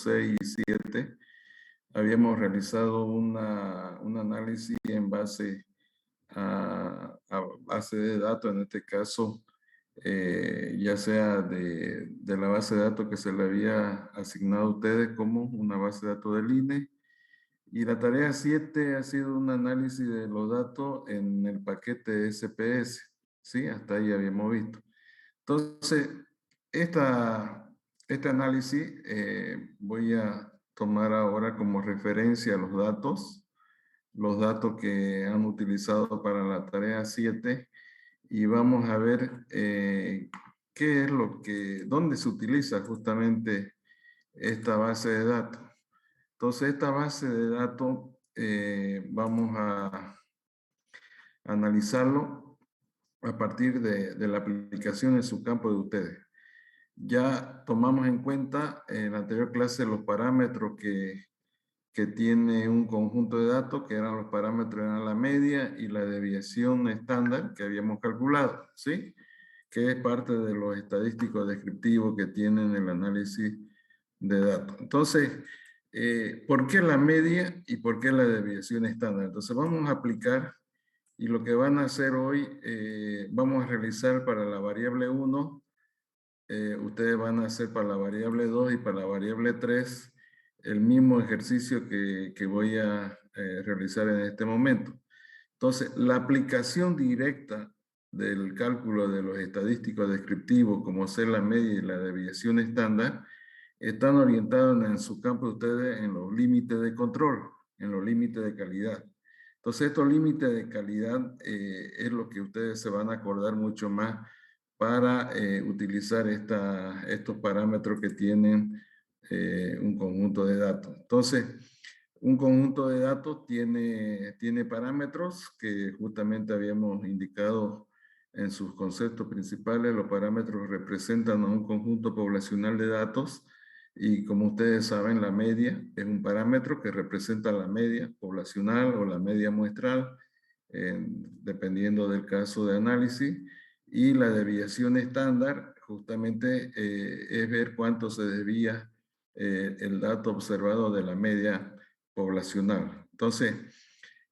6 y 7, habíamos realizado un análisis en base a base de datos, en este caso, ya sea de la base de datos que se le había asignado a ustedes como una base de datos del INE. Y la tarea 7 ha sido un análisis de los datos en el paquete SPS. ¿Sí? Hasta ahí habíamos visto. Entonces, este análisis voy a tomar ahora como referencia los datos que han utilizado para la tarea 7, y vamos a ver qué es dónde se utiliza justamente esta base de datos. Entonces, esta base de datos vamos a analizarlo a partir de la aplicación en su campo de ustedes. Ya tomamos en cuenta en la anterior clase los parámetros que tiene un conjunto de datos, que eran los parámetros, eran la media y la desviación estándar que habíamos calculado, ¿sí? Que es parte de los estadísticos descriptivos que tienen el análisis de datos. Entonces, ¿por qué la media y por qué la desviación estándar? Entonces, vamos a aplicar, y lo que van a hacer hoy, vamos a realizar para la variable 1, ustedes van a hacer para la variable 2 y para la variable 3 el mismo ejercicio que voy a realizar en este momento. Entonces, la aplicación directa del cálculo de los estadísticos descriptivos, como ser la media y la desviación estándar, están orientados en su campo de ustedes en los límites de control, en los límites de calidad. Entonces, estos límites de calidad es lo que ustedes se van a acordar mucho más para utilizar estos parámetros que tienen un conjunto de datos. Entonces, un conjunto de datos tiene parámetros que justamente habíamos indicado en sus conceptos principales. Los parámetros representan a un conjunto poblacional de datos, y como ustedes saben, la media es un parámetro que representa la media poblacional o la media muestral, dependiendo del caso de análisis. Y la desviación estándar justamente es ver cuánto se desvía el dato observado de la media poblacional. Entonces,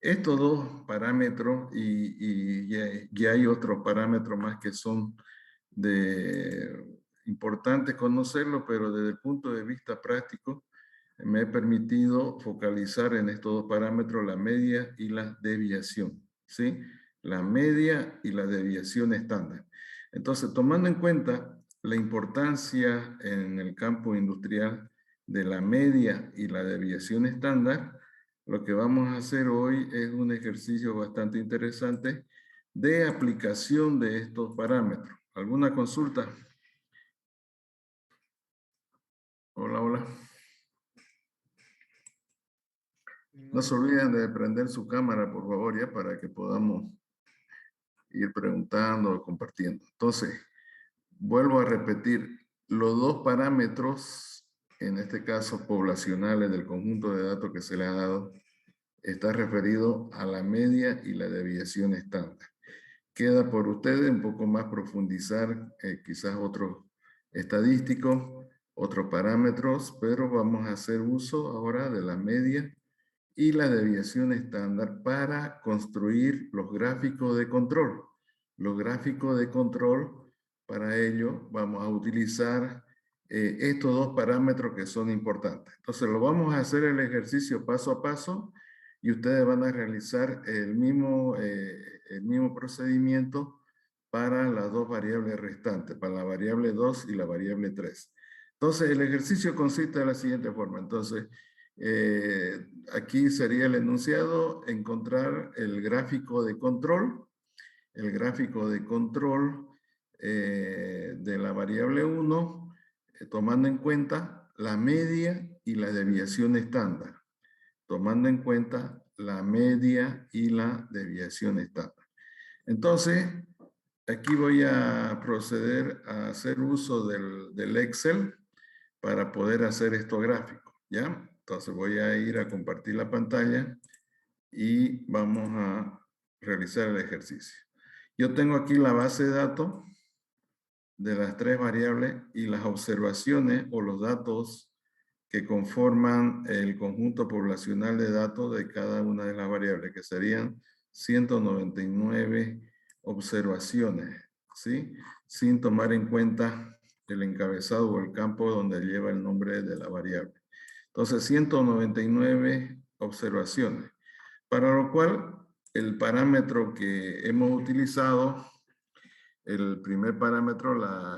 estos dos parámetros, y ya hay otros parámetros más que son importantes conocerlos, pero desde el punto de vista práctico, me he permitido focalizar en estos dos parámetros, la media y la desviación, ¿sí? La media y la desviación estándar. Entonces, tomando en cuenta la importancia en el campo industrial de la media y la desviación estándar, lo que vamos a hacer hoy es un ejercicio bastante interesante de aplicación de estos parámetros. ¿Alguna consulta? Hola, hola. No se olviden de prender su cámara, por favor, ya, para que podamos ir preguntando o compartiendo. Entonces, vuelvo a repetir, los dos parámetros, en este caso poblacionales del conjunto de datos que se le ha dado, está referido a la media y la desviación estándar. Queda por ustedes un poco más profundizar quizás otros estadísticos, otros parámetros, pero vamos a hacer uso ahora de la media y la desviación estándar para construir los gráficos de control. Los gráficos de control, para ello vamos a utilizar estos dos parámetros que son importantes. Entonces lo vamos a hacer el ejercicio paso a paso, y ustedes van a realizar el mismo procedimiento para las dos variables restantes, para la variable 2 y la variable 3. Entonces el ejercicio consiste de la siguiente forma. Entonces, aquí sería el enunciado: encontrar el gráfico de control de la variable 1, tomando en cuenta la media y la desviación estándar. Tomando en cuenta la media y la desviación estándar. Entonces, aquí voy a proceder a hacer uso del Excel para poder hacer estos gráficos, ¿ya? Entonces voy a ir a compartir la pantalla y vamos a realizar el ejercicio. Yo tengo aquí la base de datos de las tres variables y las observaciones o los datos que conforman el conjunto poblacional de datos de cada una de las variables, que serían 199 observaciones, ¿sí? Sin tomar en cuenta el encabezado o el campo donde lleva el nombre de la variable. Entonces, 199 observaciones, para lo cual el parámetro que hemos utilizado, el primer parámetro,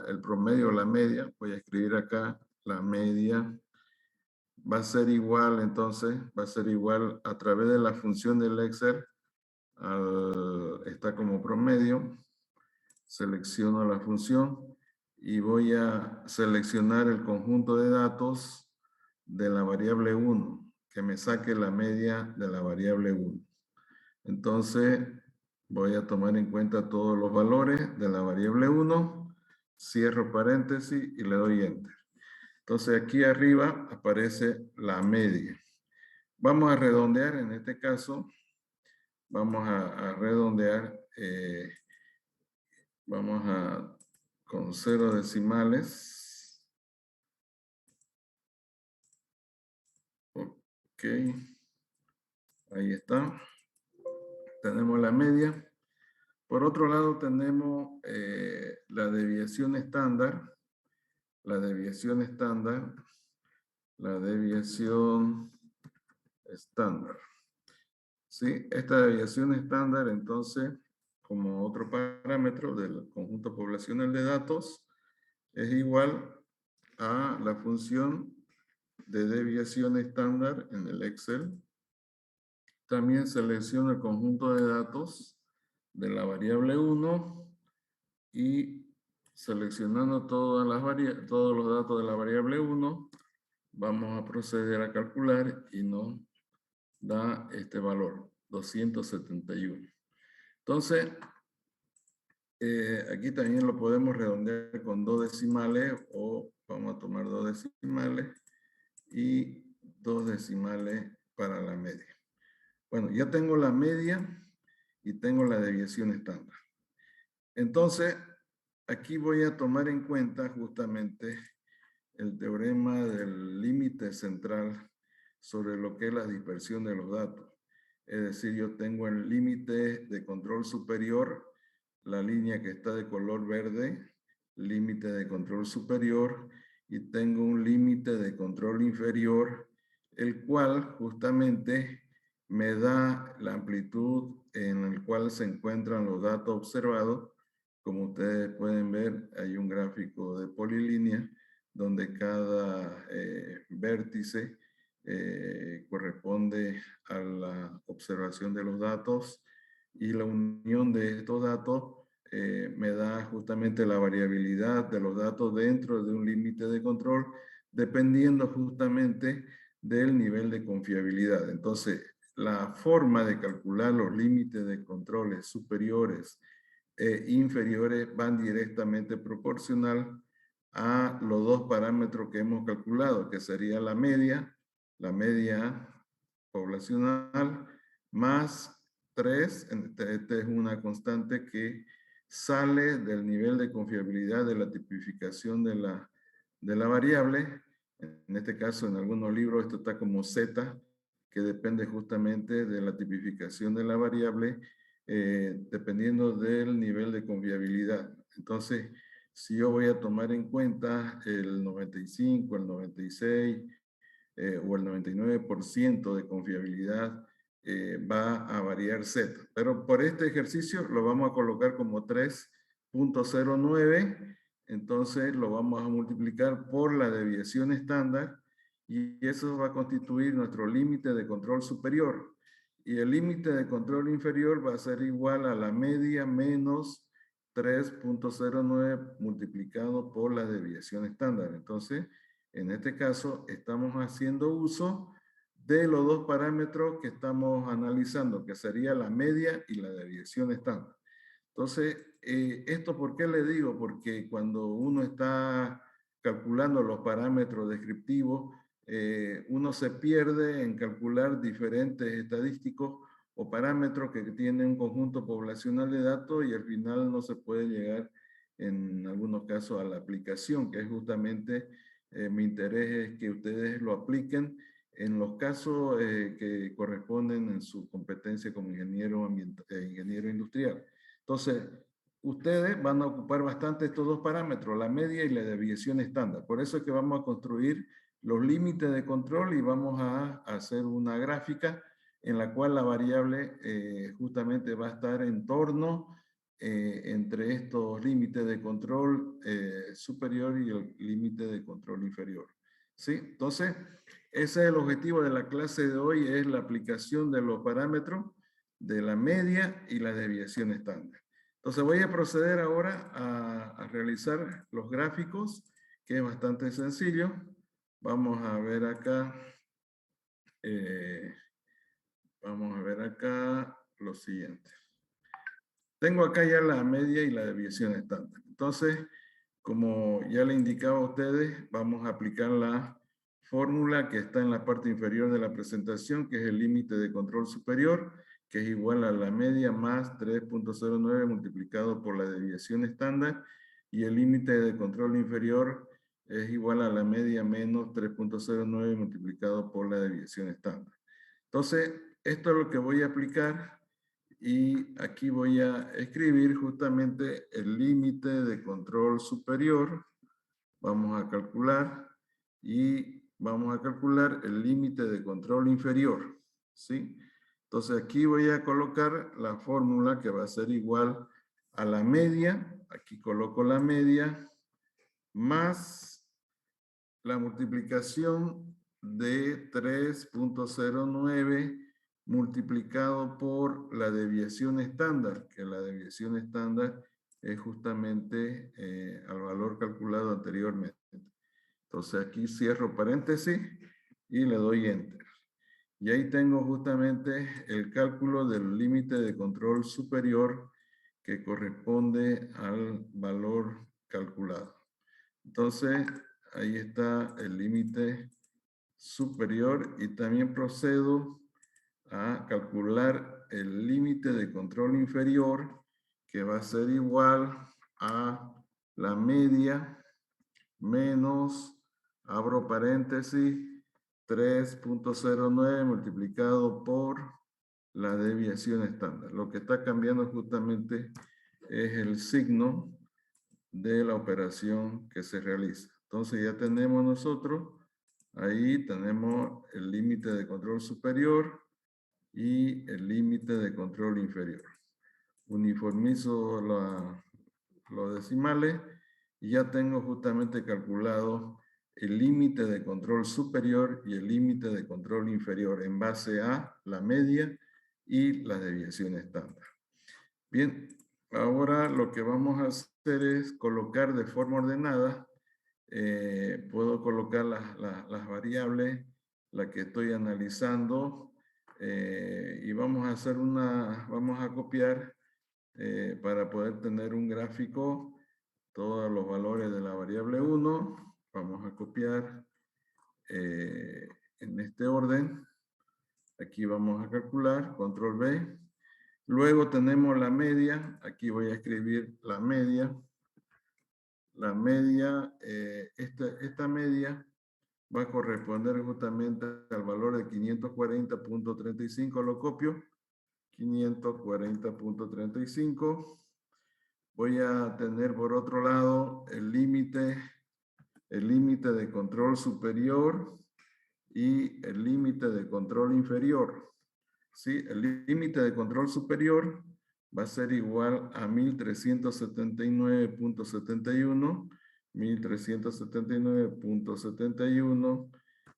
el promedio o la media, voy a escribir acá la media, va a ser igual, entonces, va a ser igual a través de la función del Excel, está como promedio, selecciono la función y voy a seleccionar el conjunto de datos de la variable 1, que me saque la media de la variable 1. Entonces, voy a tomar en cuenta todos los valores de la variable 1, cierro paréntesis y le doy Enter. Entonces, aquí arriba aparece la media. Vamos a redondear, en este caso, vamos a redondear, con 0 decimales. Ok, ahí está. Tenemos la media. Por otro lado, tenemos la desviación estándar. La desviación estándar. La desviación estándar. ¿Sí? Esta desviación estándar, entonces, como otro parámetro del conjunto poblacional de datos, es igual a la función de desviación estándar en el Excel. También selecciono el conjunto de datos de la variable 1 y seleccionando todos los datos de la variable 1, vamos a proceder a calcular y nos da este valor, 271. Entonces, aquí también lo podemos redondear con 2 decimales o vamos a tomar 2 decimales y 2 decimales para la media. Bueno, ya tengo la media y tengo la desviación estándar. Entonces, aquí voy a tomar en cuenta justamente el teorema del límite central sobre lo que es la dispersión de los datos. Es decir, yo tengo el límite de control superior, la línea que está de color verde, límite de control superior, y tengo un límite de control inferior, el cual justamente me da la amplitud en el cual se encuentran los datos observados. Como ustedes pueden ver, hay un gráfico de polilínea donde cada vértice corresponde a la observación de los datos y la unión de estos datos me da justamente la variabilidad de los datos dentro de un límite de control dependiendo justamente del nivel de confiabilidad. Entonces, la forma de calcular los límites de controles superiores e inferiores van directamente proporcional a los dos parámetros que hemos calculado, que sería la media poblacional, más 3, esta es una constante que sale del nivel de confiabilidad de la tipificación de la variable. En este caso, en algunos libros esto está como Z, que depende justamente de la tipificación de la variable, dependiendo del nivel de confiabilidad. Entonces, si yo voy a tomar en cuenta el 95, el 96 o el 99% de confiabilidad, va a variar Z. Pero por este ejercicio lo vamos a colocar como 3.09, entonces lo vamos a multiplicar por la desviación estándar y eso va a constituir nuestro límite de control superior. Y el límite de control inferior va a ser igual a la media menos 3.09 multiplicado por la desviación estándar. Entonces, en este caso, estamos haciendo uso de los dos parámetros que estamos analizando, que sería la media y la desviación estándar. Entonces, ¿esto por qué le digo? Porque cuando uno está calculando los parámetros descriptivos, uno se pierde en calcular diferentes estadísticos o parámetros que tienen un conjunto poblacional de datos y al final no se puede llegar en algunos casos a la aplicación, que es justamente mi interés es que ustedes lo apliquen en los casos que corresponden en su competencia como ingeniero industrial. Entonces, ustedes van a ocupar bastante estos dos parámetros, la media y la desviación estándar. Por eso es que vamos a construir los límites de control y vamos a hacer una gráfica en la cual la variable justamente va a estar en torno entre estos límites de control superior y el límite de control inferior. ¿Sí? Entonces, ese es el objetivo de la clase de hoy, es la aplicación de los parámetros de la media y la desviación estándar. Entonces voy a proceder ahora a realizar los gráficos, que es bastante sencillo. Vamos a ver acá, lo siguiente. Tengo acá ya la media y la desviación estándar. Entonces, como ya le indicaba a ustedes, vamos a aplicar la fórmula que está en la parte inferior de la presentación, que es el límite de control superior, que es igual a la media más 3.09 multiplicado por la desviación estándar, y el límite de control inferior es igual a la media menos 3.09 multiplicado por la desviación estándar. Entonces, esto es lo que voy a aplicar y aquí voy a escribir justamente el límite de control superior. Vamos a calcular y vamos a calcular el límite de control inferior, ¿sí? Entonces aquí voy a colocar la fórmula que va a ser igual a la media. Aquí coloco la media más la multiplicación de 3.09 multiplicado por la desviación estándar, que la desviación estándar es justamente al valor calculado anteriormente. Entonces aquí cierro paréntesis y le doy enter. Y ahí tengo justamente el cálculo del límite de control superior que corresponde al valor calculado. Entonces, ahí está el límite superior y también procedo a calcular el límite de control inferior, que va a ser igual a la media menos, abro paréntesis, 3.09 multiplicado por la desviación estándar. Lo que está cambiando justamente es el signo de la operación que se realiza. Entonces ya tenemos nosotros, ahí tenemos el límite de control superior y el límite de control inferior. Uniformizo los decimales y ya tengo justamente calculado el límite de control superior y el límite de control inferior en base a la media y la desviación estándar. Bien, ahora lo que vamos a hacer es colocar de forma ordenada. Puedo colocar las variables, la que estoy analizando, y vamos a hacer vamos a copiar para poder tener un gráfico todos los valores de la variable 1. Vamos a copiar en este orden. Aquí vamos a calcular, control B. Luego tenemos la media, aquí voy a escribir la media. La media, esta media va a corresponder justamente al valor de 540.35, lo copio, 540.35. Voy a tener por otro lado el límite de control superior y el límite de control inferior. ¿Sí? El límite de control superior va a ser igual a 1379.71, 1379.71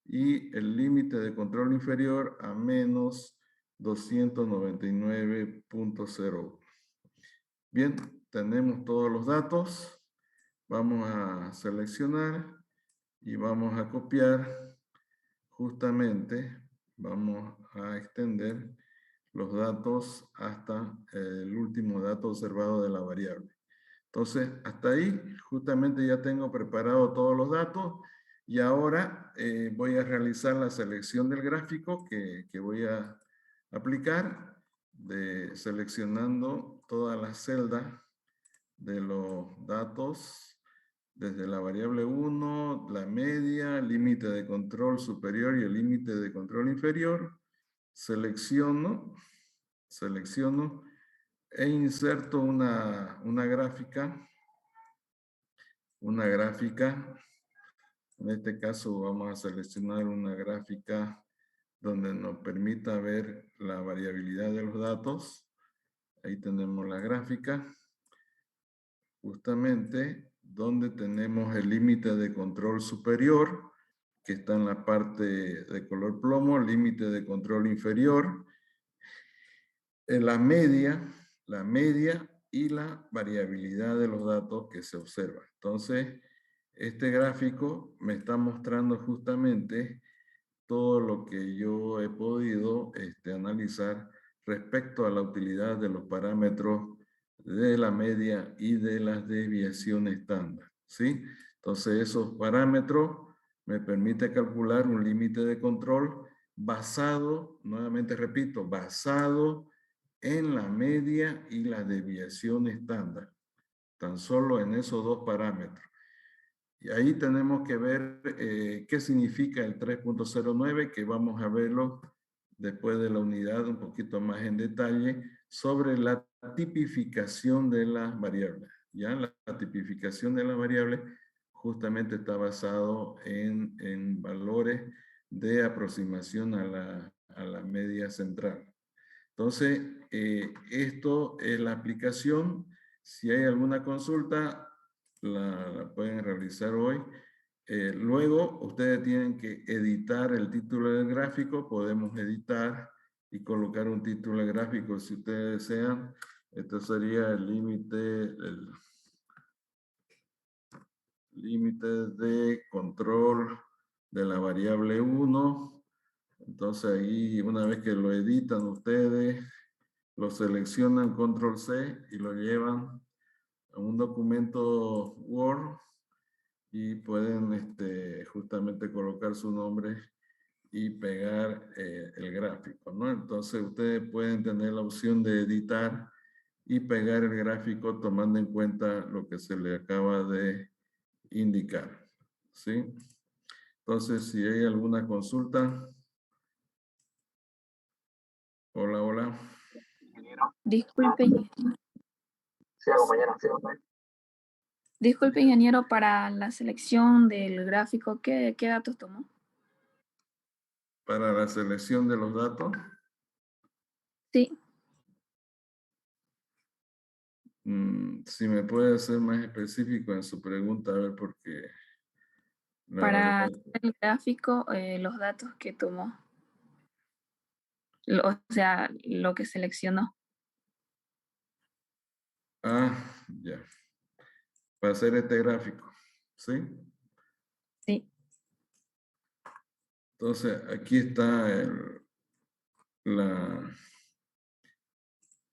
y el límite de control inferior a menos 299.0. Bien, tenemos todos los datos. Vamos a seleccionar y vamos a copiar justamente. Vamos a extender los datos hasta el último dato observado de la variable. Entonces, hasta ahí justamente ya tengo preparado todos los datos y ahora voy a realizar la selección del gráfico que voy a aplicar, seleccionando todas las celdas de los datos desde la variable 1, la media, límite de control superior y el límite de control inferior. Selecciono e inserto una gráfica. En este caso vamos a seleccionar una gráfica donde nos permita ver la variabilidad de los datos. Ahí tenemos la gráfica. Justamente donde tenemos el límite de control superior, que está en la parte de color plomo, límite de control inferior, la media y la variabilidad de los datos que se observan. Entonces, este gráfico me está mostrando justamente todo lo que yo he podido analizar respecto a la utilidad de los parámetros de la media y de las desviaciones estándar, ¿sí? Entonces, esos parámetros me permiten calcular un límite de control basado, nuevamente repito, basado en la media y la desviación estándar, tan solo en esos dos parámetros. Y ahí tenemos que ver qué significa el 3.09, que vamos a verlo después de la unidad un poquito más en detalle, sobre la tipificación de las variables. Ya la tipificación de las variables justamente está basado en valores de aproximación a la media central. Entonces, esto es la aplicación. Si hay alguna consulta, la pueden realizar hoy. Luego, ustedes tienen que editar el título del gráfico. Podemos editar y colocar un título del gráfico si ustedes desean. Esto sería el límite de control de la variable 1. Entonces, ahí, una vez que lo editan ustedes, lo seleccionan control C y lo llevan a un documento Word y pueden justamente colocar su nombre y pegar el gráfico, ¿no? Entonces ustedes pueden tener la opción de editar y pegar el gráfico tomando en cuenta lo que se le acaba de indicar, ¿sí? Entonces, si hay alguna consulta. Hola, hola. Disculpe, Sí, compañera, sí, compañera. disculpe, ingeniero, para la selección del gráfico, ¿qué datos tomó? Para la selección de los datos, Sí, si me puede ser más específico en su pregunta, a ver, porque la para verdad. hacer el gráfico, los datos que tomó, o sea, lo que seleccionó. Ah, ya. Para hacer este gráfico, ¿sí? Sí, Entonces, aquí está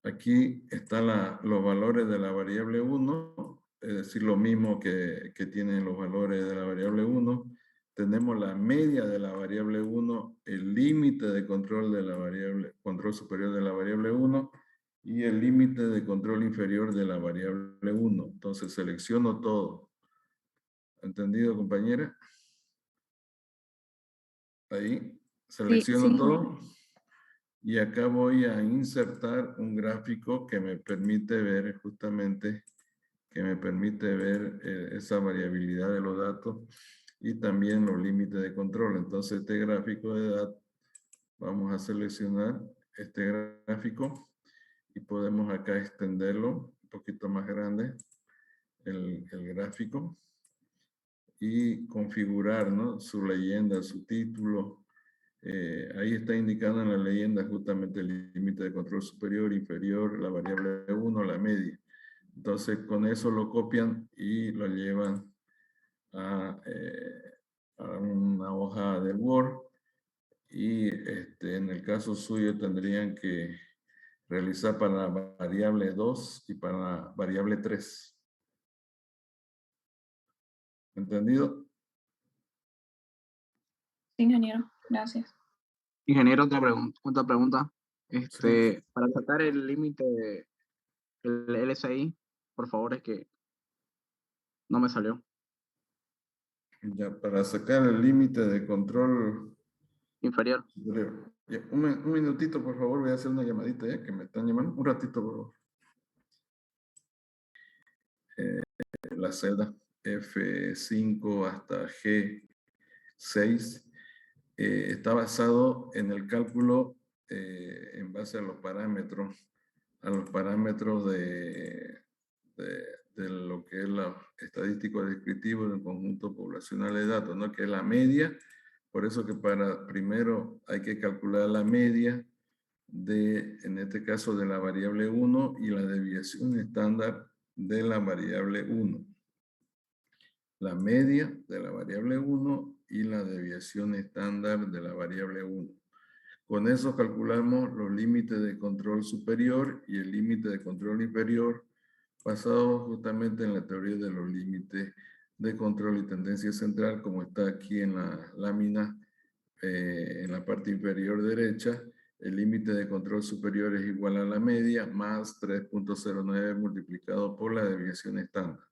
aquí están los valores de la variable 1, es decir, lo mismo que tienen los valores de la variable 1. Tenemos la media de la variable 1, el límite de control de la variable, control superior de la variable 1 y el límite de control inferior de la variable 1. Entonces selecciono todo. ¿Entendido, compañera? Ahí sí, sí, selecciono todo. Y acá voy a insertar un gráfico que me permite ver justamente, esa variabilidad de los datos y también los límites de control. Entonces este gráfico de datos, vamos a seleccionar este gráfico y podemos acá extenderlo un poquito más grande, el gráfico, y configurar, ¿no?, su leyenda, su título. Ahí está indicando en la leyenda justamente el límite de control superior, inferior, la variable 1, la media. Entonces con eso lo copian y lo llevan a una hoja de Word y en el caso suyo tendrían que realizar para la variable 2 y para la variable 3. ¿Entendido? sí, ingeniero, gracias. Ingeniero, otra pregunta. Sí. Para sacar el límite, el LSI, por favor, es que no me salió. Ya, para sacar el límite de control inferior. superior. Ya, un minutito, por favor, voy a hacer una llamadita ya, que me están llamando. Un ratito, por favor. La celda F5 hasta G6 está basado en el cálculo en base a los parámetros de lo que es la estadístico descriptivo del conjunto poblacional de datos, ¿no? Que es la media. Por eso que primero hay que calcular la media en este caso, de la variable 1 y la desviación estándar de la variable 1. La media de la variable 1 y la desviación estándar de la variable 1. Con eso calculamos los límites de control superior y el límite de control inferior, basado justamente en la teoría de los límites de control y tendencia central, como está aquí en la lámina, en la parte inferior derecha. El límite de control superior es igual a la media más 3.09 multiplicado por la desviación estándar.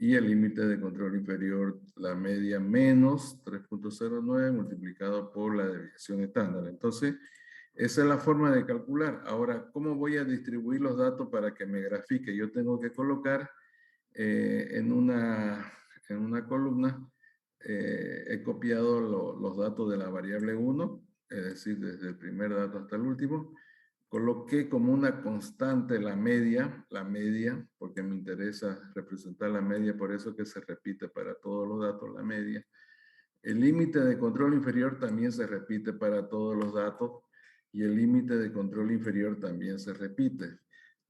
Y el límite de control inferior, la media menos 3.09 multiplicado por la desviación estándar. Entonces, esa es la forma de calcular. Ahora, ¿cómo voy a distribuir los datos para que me grafique? Yo tengo que colocar en una columna, he copiado los datos de la variable 1, es decir, desde el primer dato hasta el último. Coloqué como una constante la media, porque me interesa representar la media, por eso que se repite para todos los datos la media. El límite de control inferior también se repite para todos los datos y el límite de control inferior también se repite.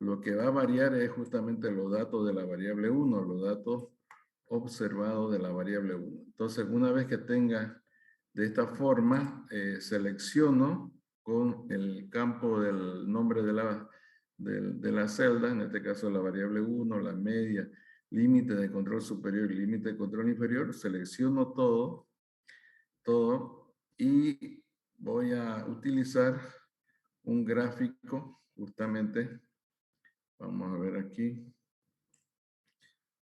Lo que va a variar es justamente los datos de la variable 1, los datos observados de la variable 1. Entonces, una vez que tenga de esta forma, selecciono con el campo del nombre de la celda, en este caso la variable 1, la media, límite de control superior y límite de control inferior, selecciono todo y voy a utilizar un gráfico, justamente, vamos a ver aquí,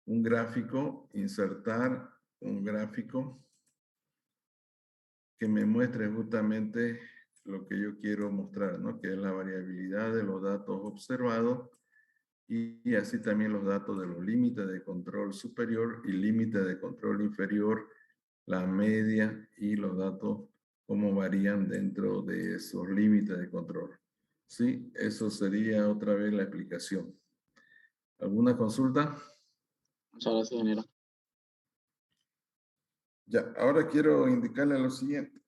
un gráfico, insertar un gráfico que me muestre justamente lo que yo quiero mostrar, ¿no? Que es la variabilidad de los datos observados y así también los datos de los límites de control superior y límite de control inferior, la media y los datos cómo varían dentro de esos límites de control. Sí, eso sería otra vez la explicación. ¿Alguna consulta? Muchas gracias, ingeniero. Ya, ahora quiero indicarle lo siguiente.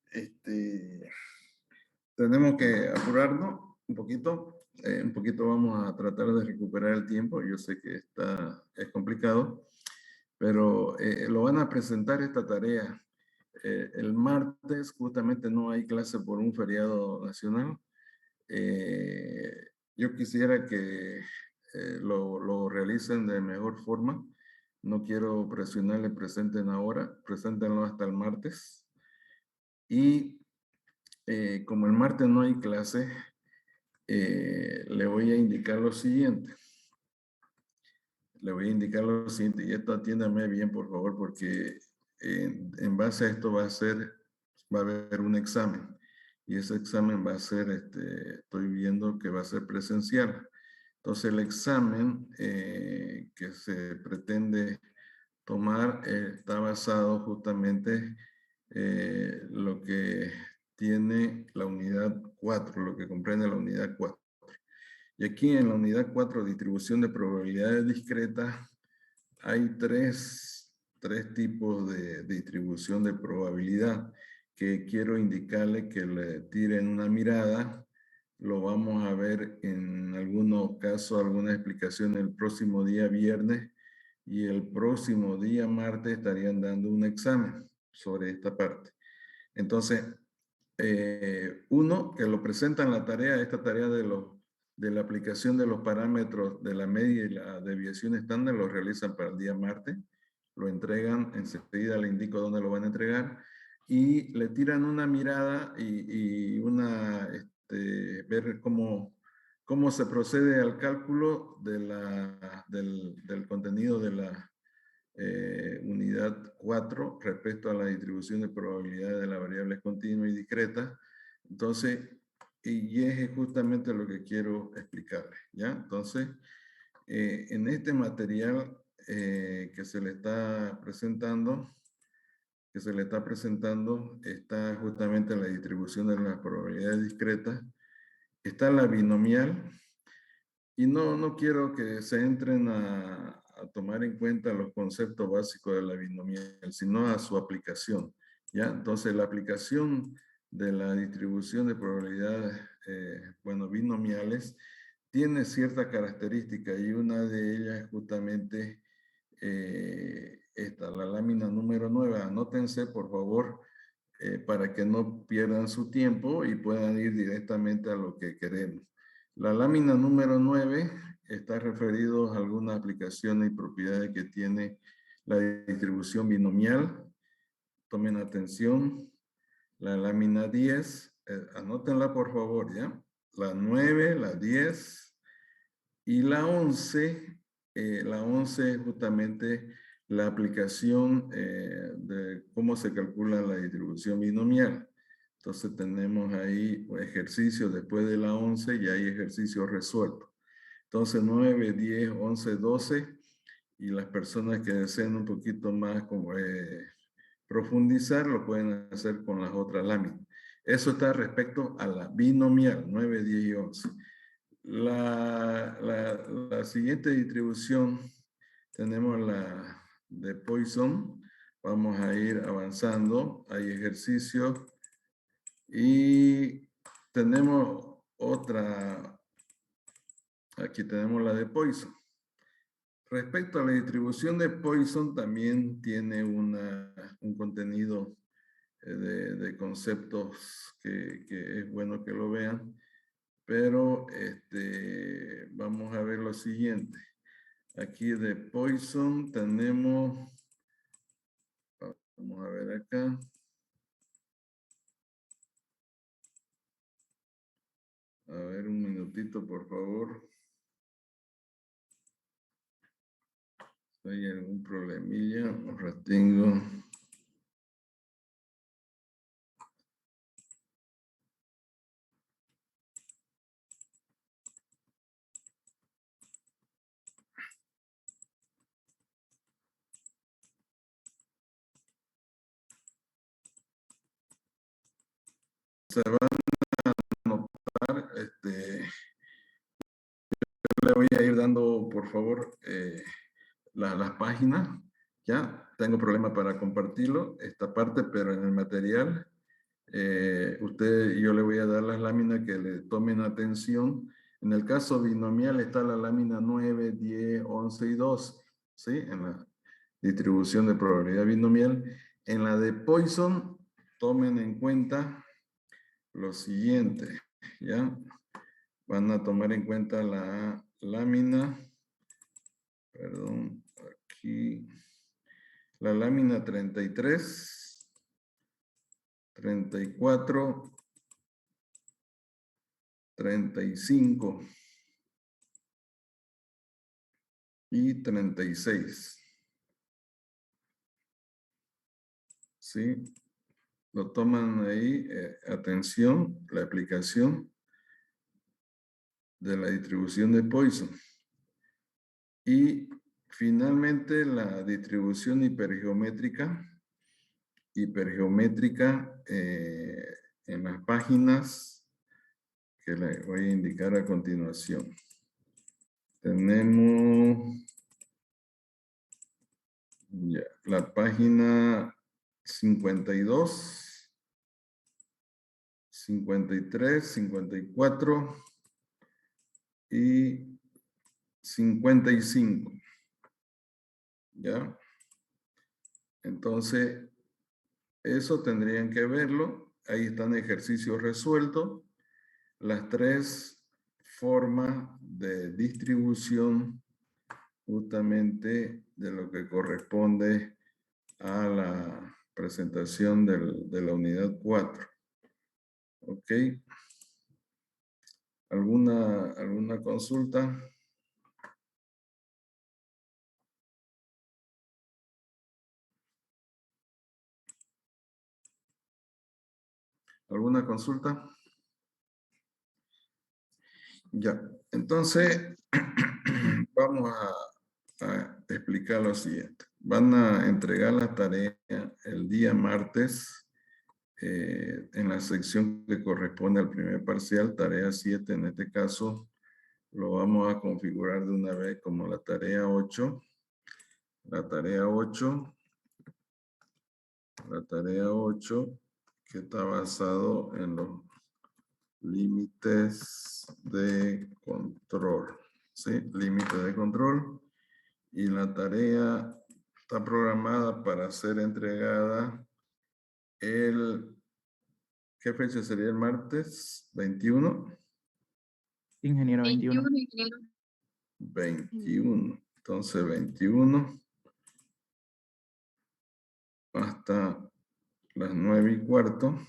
Tenemos que apurarnos un poquito. Un poquito vamos a tratar de recuperar el tiempo. Yo sé que es complicado, pero lo van a presentar esta tarea. El martes justamente no hay clase por un feriado nacional. Yo quisiera que lo realicen de mejor forma. No quiero presionarle, presenten ahora, preséntenlo hasta el martes. Y como el martes no hay clase, le voy a indicar lo siguiente. Y esto atiéndame bien, por favor, porque en base a esto va a haber un examen. Y ese examen va a ser, estoy viendo que va a ser presencial. Entonces el examen que se pretende tomar está basado justamente lo que tiene la unidad 4, lo que comprende la unidad 4. Y aquí en la unidad 4, distribución de probabilidades discretas, hay tres tipos de distribución de probabilidad que quiero indicarle que le tiren una mirada. Lo vamos a ver en algunos casos, alguna explicación el próximo día viernes y el próximo día martes estarían dando un examen sobre esta parte. Entonces, uno, que lo presenta en la tarea, esta tarea de la aplicación de los parámetros de la media y la desviación estándar, lo realizan para el día martes, lo entregan, enseguida le indico dónde lo van a entregar, y le tiran una mirada y ver cómo se procede al cálculo del contenido unidad 4 respecto a la distribución de probabilidades de las variables continuas y discretas. Entonces, y es justamente lo que quiero explicarles, ¿ya? Entonces, en este material que se le está presentando, está justamente la distribución de las probabilidades discretas, está la binomial, y no quiero que se entren a tomar en cuenta los conceptos básicos de la binomial, sino a su aplicación, ¿ya? Entonces, la aplicación de la distribución de probabilidades, binomiales, tiene cierta característica y una de ellas es justamente esta, la lámina número 9. Anótense, por favor, para que no pierdan su tiempo y puedan ir directamente a lo que queremos. La lámina número 9 está referido a algunas aplicaciones y propiedades que tiene la distribución binomial. Tomen atención. La lámina 10, anótenla por favor, ¿ya? La 9, la 10 y la 11. La 11 es justamente la aplicación de cómo se calcula la distribución binomial. Entonces tenemos ahí ejercicios después de la 11 y hay ejercicios resueltos. Entonces 9, 10, 11, 12 y las personas que deseen un poquito más como, profundizar lo pueden hacer con las otras láminas. Eso está respecto a la binomial 9, 10 y 11. La siguiente distribución tenemos la de Poisson. Vamos a ir avanzando. Hay ejercicios. Y tenemos otra. Aquí tenemos la de Poisson. Respecto a la distribución de Poisson, también tiene un contenido de conceptos que es bueno que lo vean. Pero vamos a ver lo siguiente. Aquí de Poisson tenemos, vamos a ver acá. A ver, un minutito, por favor. Si hay algún problemilla, un ratingo. Se van a notar, le voy a ir dando, por favor, las páginas. Ya, tengo problema para compartirlo, esta parte, pero en el material, yo le voy a dar las láminas que le tomen atención. En el caso binomial está la lámina 9, 10, 11 y 12, ¿sí? En la distribución de probabilidad binomial. En la de Poisson, tomen en cuenta lo siguiente, ¿ya? Van a tomar en cuenta la lámina, perdón, aquí, la lámina 33, 34, 35 y 36. ¿Sí? Lo toman ahí, atención, la aplicación de la distribución de Poisson. Y finalmente la distribución hipergeométrica en las páginas que le voy a indicar a continuación. Tenemos ya, la página 52, 53, 54 y 55. ¿Ya? Entonces, eso tendrían que verlo. Ahí están ejercicios resueltos. Las tres formas de distribución justamente de lo que corresponde a la presentación de la unidad 4. ¿Ok? ¿Alguna consulta? ¿Alguna consulta? Ya, entonces vamos a explicar lo siguiente. Van a entregar la tarea el día martes en la sección que corresponde al primer parcial, tarea 7 en este caso. Lo vamos a configurar de una vez como la tarea 8. La tarea 8 que está basado en los límites de control. ¿Sí? Límites de control. Y la tarea está programada para ser entregada ¿qué fecha sería el martes? 21. Ingeniero 21. 21. Entonces 21 hasta las 9:15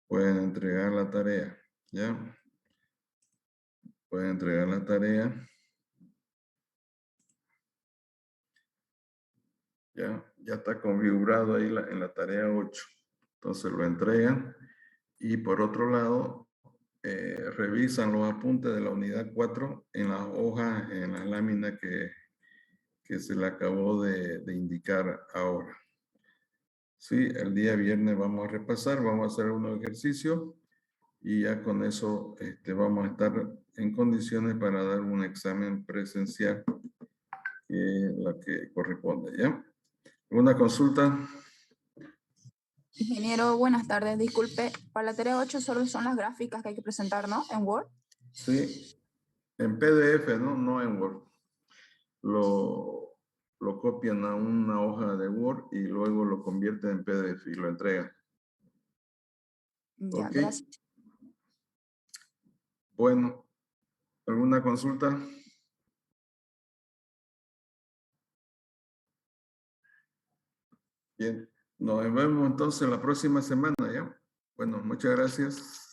pueden entregar la tarea. ¿Ya? Pueden entregar la tarea. Ya está configurado ahí en la tarea 8. Entonces lo entregan. Y por otro lado, revisan los apuntes de la unidad 4 en las hojas, en la lámina que se le acabó de indicar ahora. Sí, el día viernes vamos a repasar, vamos a hacer unos ejercicios y ya con eso vamos a estar en condiciones para dar un examen presencial, la que corresponde, ¿ya? ¿Una consulta? Ingeniero, buenas tardes. Disculpe, para la tarea 8 solo son las gráficas que hay que presentar, ¿no? En Word. Sí, en PDF, ¿no? No en Word. Lo copian a una hoja de Word y luego lo convierten en PDF y lo entregan. Ya, ¿Ok? gracias. Bueno, ¿alguna consulta? Bien, nos vemos entonces la próxima semana, ¿ya? Bueno, muchas gracias.